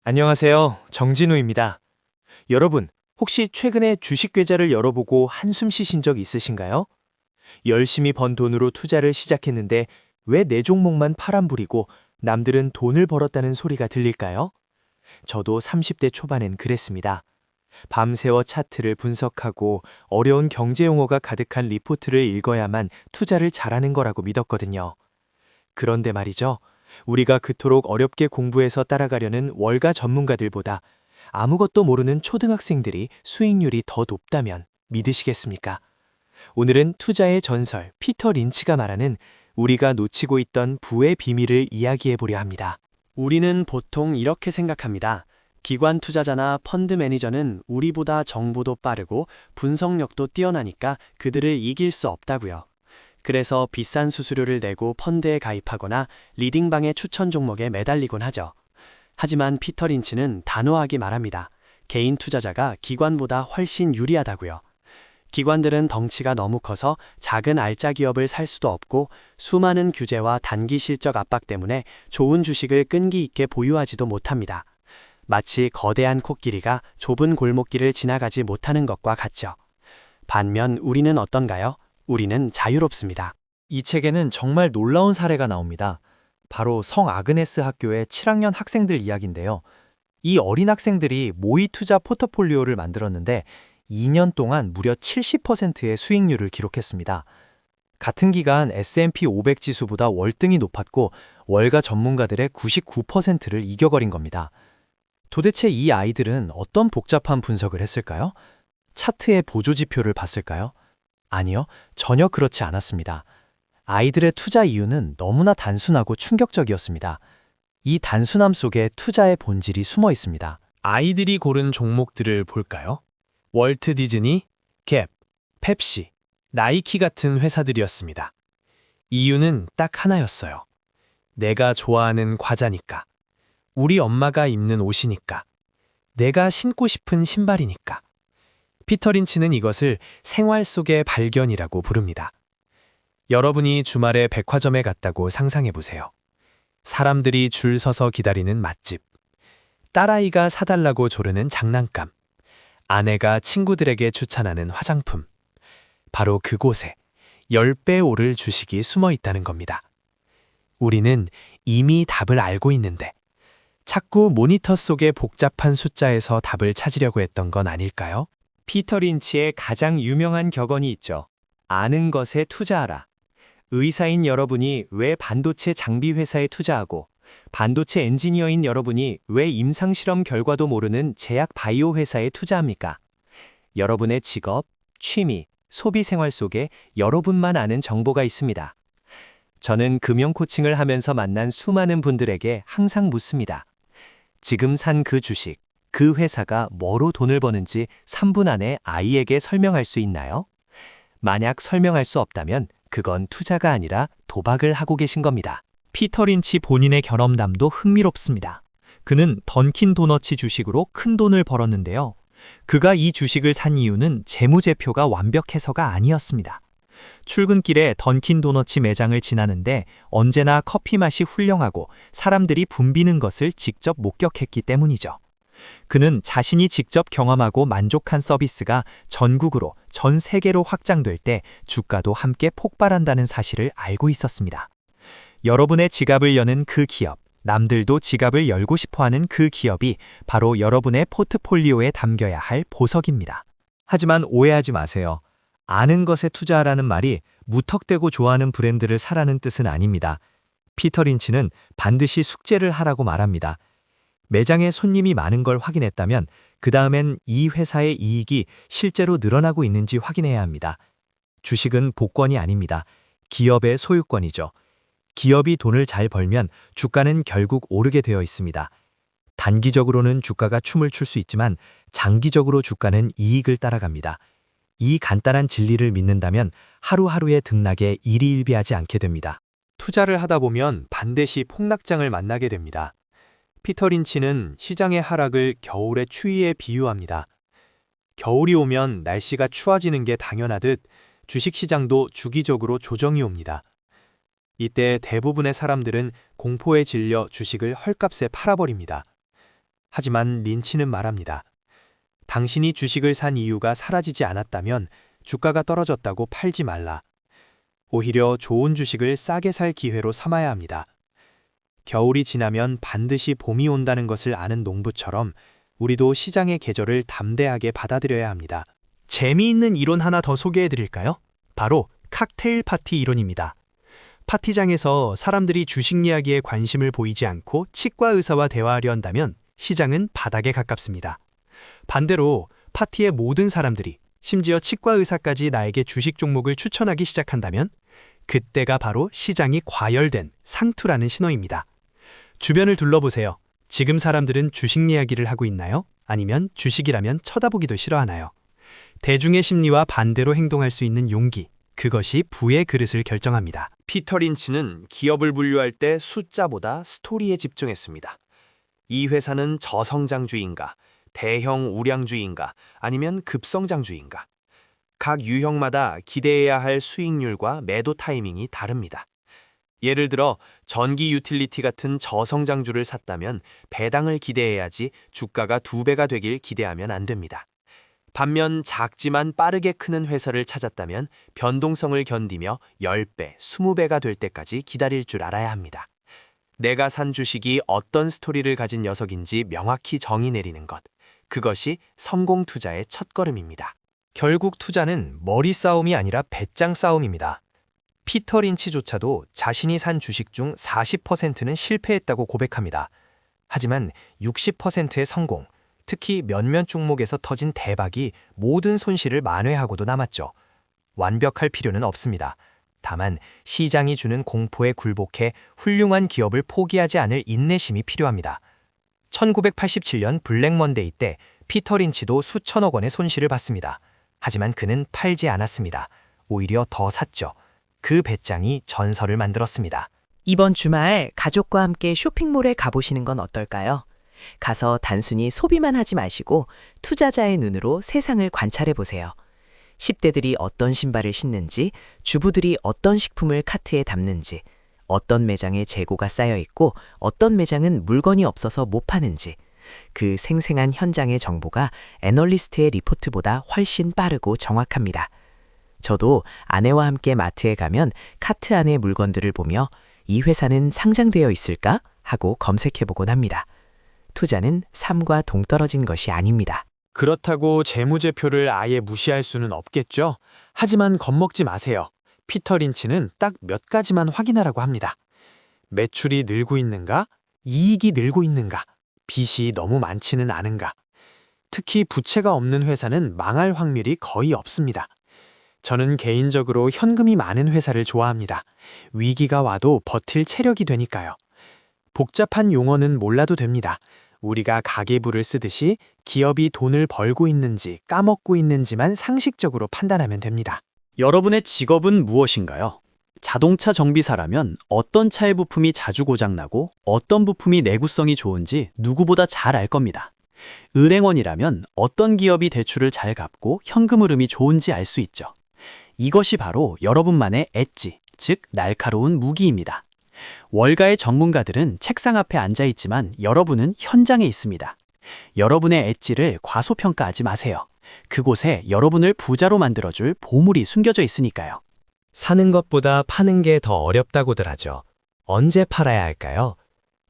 안녕하세요. 정진우입니다. 여러분, 혹시 최근에 주식 계좌를 열어보고 한숨 쉬신 적 있으신가요? 열심히 번 돈으로 투자를 시작했는데 왜 내 종목만 파란불이고 남들은 돈을 벌었다는 소리가 들릴까요? 저도 30대 초반엔 그랬습니다. 밤새워 차트를 분석하고 어려운 경제 용어가 가득한 리포트를 읽어야만 투자를 잘하는 거라고 믿었거든요. 그런데 말이죠. 우리가 그토록 어렵게 공부해서 따라가려는 월가 전문가들보다 아무것도 모르는 초등학생들이 수익률이 더 높다면 믿으시겠습니까? 오늘은 투자의 전설 피터 린치가 말하는 우리가 놓치고 있던 부의 비밀을 이야기해 보려 합니다. 우리는 보통 이렇게 생각합니다. 기관 투자자나 펀드 매니저는 우리보다 정보도 빠르고 분석력도 뛰어나니까 그들을 이길 수 없다고요. 그래서 비싼 수수료를 내고 펀드에 가입하거나 리딩방의 추천 종목에 매달리곤 하죠. 하지만 피터 린치는 단호하게 말합니다. 개인 투자자가 기관보다 훨씬 유리하다고요. 기관들은 덩치가 너무 커서 작은 알짜 기업을 살 수도 없고 수많은 규제와 단기 실적 압박 때문에 좋은 주식을 끈기 있게 보유하지도 못합니다. 마치 거대한 코끼리가 좁은 골목길을 지나가지 못하는 것과 같죠. 반면 우리는 어떤가요? 우리는 자유롭습니다. 이 책에는 정말 놀라운 사례가 나옵니다. 바로 성 아그네스 학교의 7학년 학생들 이야기인데요. 이 어린 학생들이 모의 투자 포트폴리오를 만들었는데 2년 동안 무려 70%의 수익률을 기록했습니다. 같은 기간 S&P 500 지수보다 월등히 높았고 월가 전문가들의 99%를 이겨버린 겁니다. 도대체 이 아이들은 어떤 복잡한 분석을 했을까요? 차트의 보조지표를 봤을까요? 아니요, 전혀 그렇지 않았습니다. 아이들의 투자 이유는 너무나 단순하고 충격적이었습니다. 이 단순함 속에 투자의 본질이 숨어 있습니다. 아이들이 고른 종목들을 볼까요? 월트 디즈니, 갭, 펩시, 나이키 같은 회사들이었습니다. 이유는 딱 하나였어요. 내가 좋아하는 과자니까. 우리 엄마가 입는 옷이니까. 내가 신고 싶은 신발이니까. 피터 린치는 이것을 생활 속의 발견이라고 부릅니다. 여러분이 주말에 백화점에 갔다고 상상해보세요. 사람들이 줄 서서 기다리는 맛집, 딸아이가 사달라고 조르는 장난감, 아내가 친구들에게 추천하는 화장품. 바로 그곳에 10배 오를 주식이 숨어 있다는 겁니다. 우리는 이미 답을 알고 있는데 자꾸 모니터 속의 복잡한 숫자에서 답을 찾으려고 했던 건 아닐까요? 피터 린치의 가장 유명한 격언이 있죠. 아는 것에 투자하라. 의사인 여러분이 왜 반도체 장비 회사에 투자하고 반도체 엔지니어인 여러분이 왜 임상실험 결과도 모르는 제약 바이오 회사에 투자합니까? 여러분의 직업, 취미, 소비 생활 속에 여러분만 아는 정보가 있습니다. 저는 금융 코칭을 하면서 만난 수많은 분들에게 항상 묻습니다. 지금 산 그 주식, 그 회사가 뭐로 돈을 버는지 3분 안에 아이에게 설명할 수 있나요? 만약 설명할 수 없다면 그건 투자가 아니라 도박을 하고 계신 겁니다. 피터 린치 본인의 경험담도 흥미롭습니다. 그는 던킨 도너츠 주식으로 큰 돈을 벌었는데요. 그가 이 주식을 산 이유는 재무제표가 완벽해서가 아니었습니다. 출근길에 던킨 도너츠 매장을 지나는데 언제나 커피 맛이 훌륭하고 사람들이 붐비는 것을 직접 목격했기 때문이죠. 그는 자신이 직접 경험하고 만족한 서비스가 전국으로 전 세계로 확장될 때 주가도 함께 폭발한다는 사실을 알고 있었습니다. 여러분의 지갑을 여는 그 기업, 남들도 지갑을 열고 싶어하는 그 기업이 바로 여러분의 포트폴리오에 담겨야 할 보석입니다. 하지만 오해하지 마세요. 아는 것에 투자하라는 말이 무턱대고 좋아하는 브랜드를 사라는 뜻은 아닙니다. 피터 린치는 반드시 숙제를 하라고 말합니다. 매장에 손님이 많은 걸 확인했다면 그 다음엔 이 회사의 이익이 실제로 늘어나고 있는지 확인해야 합니다. 주식은 복권이 아닙니다. 기업의 소유권이죠. 기업이 돈을 잘 벌면 주가는 결국 오르게 되어 있습니다. 단기적으로는 주가가 춤을 출 수 있지만 장기적으로 주가는 이익을 따라갑니다. 이 간단한 진리를 믿는다면 하루하루의 등락에 일희일비하지 않게 됩니다. 투자를 하다 보면 반드시 폭락장을 만나게 됩니다. 피터 린치는 시장의 하락을 겨울의 추위에 비유합니다. 겨울이 오면 날씨가 추워지는 게 당연하듯 주식시장도 주기적으로 조정이 옵니다. 이때 대부분의 사람들은 공포에 질려 주식을 헐값에 팔아버립니다. 하지만 린치는 말합니다. 당신이 주식을 산 이유가 사라지지 않았다면 주가가 떨어졌다고 팔지 말라. 오히려 좋은 주식을 싸게 살 기회로 삼아야 합니다. 겨울이 지나면 반드시 봄이 온다는 것을 아는 농부처럼 우리도 시장의 계절을 담대하게 받아들여야 합니다. 재미있는 이론 하나 더 소개해 드릴까요? 바로 칵테일 파티 이론입니다. 파티장에서 사람들이 주식 이야기에 관심을 보이지 않고 치과 의사와 대화하려 한다면 시장은 바닥에 가깝습니다. 반대로 파티의 모든 사람들이 심지어 치과 의사까지 나에게 주식 종목을 추천하기 시작한다면 그때가 바로 시장이 과열된 상투라는 신호입니다. 주변을 둘러보세요. 지금 사람들은 주식 이야기를 하고 있나요? 아니면 주식이라면 쳐다보기도 싫어하나요? 대중의 심리와 반대로 행동할 수 있는 용기, 그것이 부의 그릇을 결정합니다. 피터 린치는 기업을 분류할 때 숫자보다 스토리에 집중했습니다. 이 회사는 저성장주의인가, 대형 우량주의인가, 아니면 급성장주의인가. 각 유형마다 기대해야 할 수익률과 매도 타이밍이 다릅니다. 예를 들어 전기 유틸리티 같은 저성장주를 샀다면 배당을 기대해야지 주가가 2배가 되길 기대하면 안 됩니다. 반면 작지만 빠르게 크는 회사를 찾았다면 변동성을 견디며 10배, 20배가 될 때까지 기다릴 줄 알아야 합니다. 내가 산 주식이 어떤 스토리를 가진 녀석인지 명확히 정의 내리는 것. 그것이 성공 투자의 첫걸음입니다. 결국 투자는 머리 싸움이 아니라 배짱 싸움입니다. 피터 린치조차도 자신이 산 주식 중 40%는 실패했다고 고백합니다. 하지만 60%의 성공, 특히 몇몇 종목에서 터진 대박이 모든 손실을 만회하고도 남았죠. 완벽할 필요는 없습니다. 다만 시장이 주는 공포에 굴복해 훌륭한 기업을 포기하지 않을 인내심이 필요합니다. 1987년 블랙먼데이 때 피터 린치도 수천억 원의 손실을 봤습니다. 하지만 그는 팔지 않았습니다. 오히려 더 샀죠. 그 배짱이 전설을 만들었습니다. 이번 주말 가족과 함께 쇼핑몰에 가보시는 건 어떨까요? 가서 단순히 소비만 하지 마시고 투자자의 눈으로 세상을 관찰해 보세요. 10대들이 어떤 신발을 신는지, 주부들이 어떤 식품을 카트에 담는지, 어떤 매장에 재고가 쌓여 있고 어떤 매장은 물건이 없어서 못 파는지, 그 생생한 현장의 정보가 애널리스트의 리포트보다 훨씬 빠르고 정확합니다. 저도 아내와 함께 마트에 가면 카트 안의 물건들을 보며 이 회사는 상장되어 있을까? 하고 검색해보곤 합니다. 투자는 삶과 동떨어진 것이 아닙니다. 그렇다고 재무제표를 아예 무시할 수는 없겠죠. 하지만 겁먹지 마세요. 피터 린치는 딱 몇 가지만 확인하라고 합니다. 매출이 늘고 있는가? 이익이 늘고 있는가? 빚이 너무 많지는 않은가? 특히 부채가 없는 회사는 망할 확률이 거의 없습니다. 저는 개인적으로 현금이 많은 회사를 좋아합니다. 위기가 와도 버틸 체력이 되니까요. 복잡한 용어는 몰라도 됩니다. 우리가 가계부를 쓰듯이 기업이 돈을 벌고 있는지 까먹고 있는지만 상식적으로 판단하면 됩니다. 여러분의 직업은 무엇인가요? 자동차 정비사라면 어떤 차의 부품이 자주 고장나고 어떤 부품이 내구성이 좋은지 누구보다 잘 알 겁니다. 은행원이라면 어떤 기업이 대출을 잘 갚고 현금 흐름이 좋은지 알 수 있죠. 이것이 바로 여러분만의 엣지, 즉 날카로운 무기입니다. 월가의 전문가들은 책상 앞에 앉아 있지만 여러분은 현장에 있습니다. 여러분의 엣지를 과소평가하지 마세요. 그곳에 여러분을 부자로 만들어줄 보물이 숨겨져 있으니까요. 사는 것보다 파는 게 더 어렵다고들 하죠. 언제 팔아야 할까요?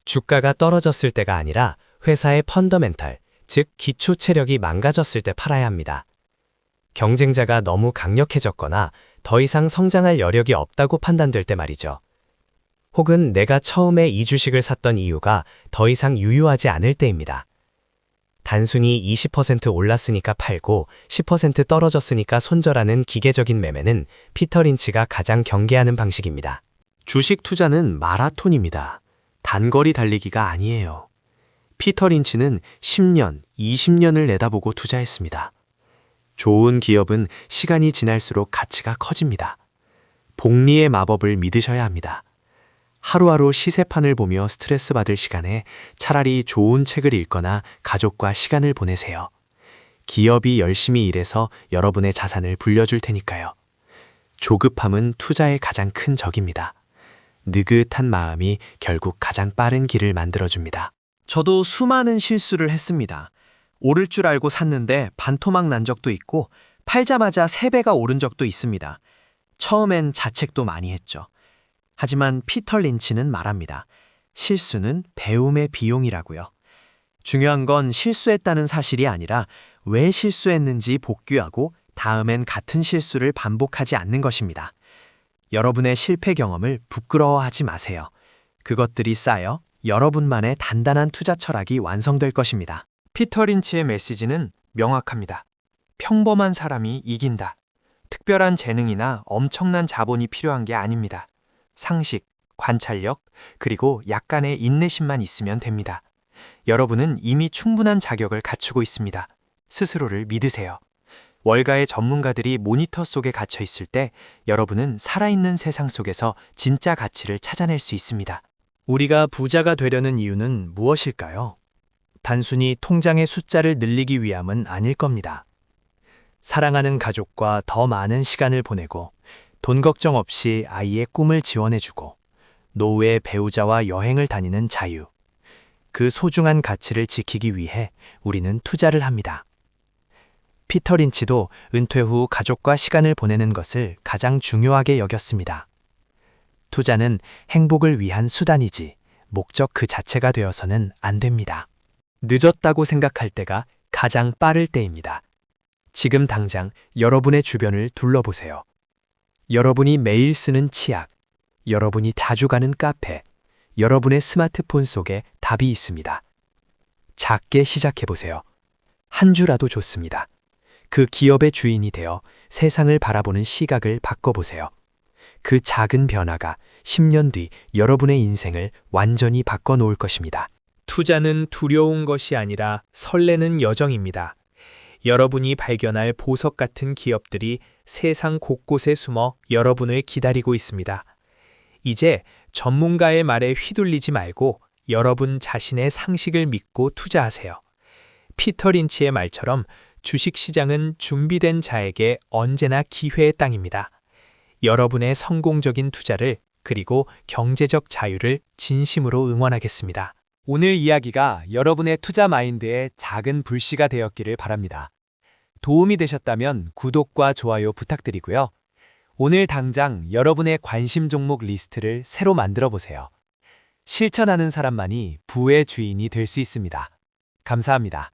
주가가 떨어졌을 때가 아니라 회사의 펀더멘탈, 즉 기초 체력이 망가졌을 때 팔아야 합니다. 경쟁자가 너무 강력해졌거나 더 이상 성장할 여력이 없다고 판단될 때 말이죠. 혹은 내가 처음에 이 주식을 샀던 이유가 더 이상 유효하지 않을 때입니다. 단순히 20% 올랐으니까 팔고 10% 떨어졌으니까 손절하는 기계적인 매매는 피터 린치가 가장 경계하는 방식입니다. 주식 투자는 마라톤입니다. 단거리 달리기가 아니에요. 피터 린치는 10년, 20년을 내다보고 투자했습니다. 좋은 기업은 시간이 지날수록 가치가 커집니다. 복리의 마법을 믿으셔야 합니다. 하루하루 시세판을 보며 스트레스 받을 시간에 차라리 좋은 책을 읽거나 가족과 시간을 보내세요. 기업이 열심히 일해서 여러분의 자산을 불려줄 테니까요. 조급함은 투자의 가장 큰 적입니다. 느긋한 마음이 결국 가장 빠른 길을 만들어줍니다. 저도 수많은 실수를 했습니다. 오를 줄 알고 샀는데 반토막 난 적도 있고 팔자마자 3배가 오른 적도 있습니다. 처음엔 자책도 많이 했죠. 하지만 피터 린치는 말합니다. 실수는 배움의 비용이라고요. 중요한 건 실수했다는 사실이 아니라 왜 실수했는지 복귀하고 다음엔 같은 실수를 반복하지 않는 것입니다. 여러분의 실패 경험을 부끄러워하지 마세요. 그것들이 쌓여 여러분만의 단단한 투자 철학이 완성될 것입니다. 피터 린치의 메시지는 명확합니다. 평범한 사람이 이긴다. 특별한 재능이나 엄청난 자본이 필요한 게 아닙니다. 상식, 관찰력, 그리고 약간의 인내심만 있으면 됩니다. 여러분은 이미 충분한 자격을 갖추고 있습니다. 스스로를 믿으세요. 월가의 전문가들이 모니터 속에 갇혀 있을 때 여러분은 살아있는 세상 속에서 진짜 가치를 찾아낼 수 있습니다. 우리가 부자가 되려는 이유는 무엇일까요? 단순히 통장의 숫자를 늘리기 위함은 아닐 겁니다. 사랑하는 가족과 더 많은 시간을 보내고 돈 걱정 없이 아이의 꿈을 지원해주고 노후의 배우자와 여행을 다니는 자유. 그 소중한 가치를 지키기 위해 우리는 투자를 합니다. 피터 린치도 은퇴 후 가족과 시간을 보내는 것을 가장 중요하게 여겼습니다. 투자는 행복을 위한 수단이지 목적 그 자체가 되어서는 안 됩니다. 늦었다고 생각할 때가 가장 빠를 때입니다. 지금 당장 여러분의 주변을 둘러보세요. 여러분이 매일 쓰는 치약, 여러분이 자주 가는 카페, 여러분의 스마트폰 속에 답이 있습니다. 작게 시작해보세요. 한 주라도 좋습니다. 그 기업의 주인이 되어 세상을 바라보는 시각을 바꿔보세요. 그 작은 변화가 10년 뒤 여러분의 인생을 완전히 바꿔놓을 것입니다. 투자는 두려운 것이 아니라 설레는 여정입니다. 여러분이 발견할 보석 같은 기업들이 세상 곳곳에 숨어 여러분을 기다리고 있습니다. 이제 전문가의 말에 휘둘리지 말고 여러분 자신의 상식을 믿고 투자하세요. 피터 린치의 말처럼 주식시장은 준비된 자에게 언제나 기회의 땅입니다. 여러분의 성공적인 투자를 그리고 경제적 자유를 진심으로 응원하겠습니다. 오늘 이야기가 여러분의 투자 마인드에 작은 불씨가 되었기를 바랍니다. 도움이 되셨다면 구독과 좋아요 부탁드리고요. 오늘 당장 여러분의 관심 종목 리스트를 새로 만들어 보세요. 실천하는 사람만이 부의 주인이 될 수 있습니다. 감사합니다.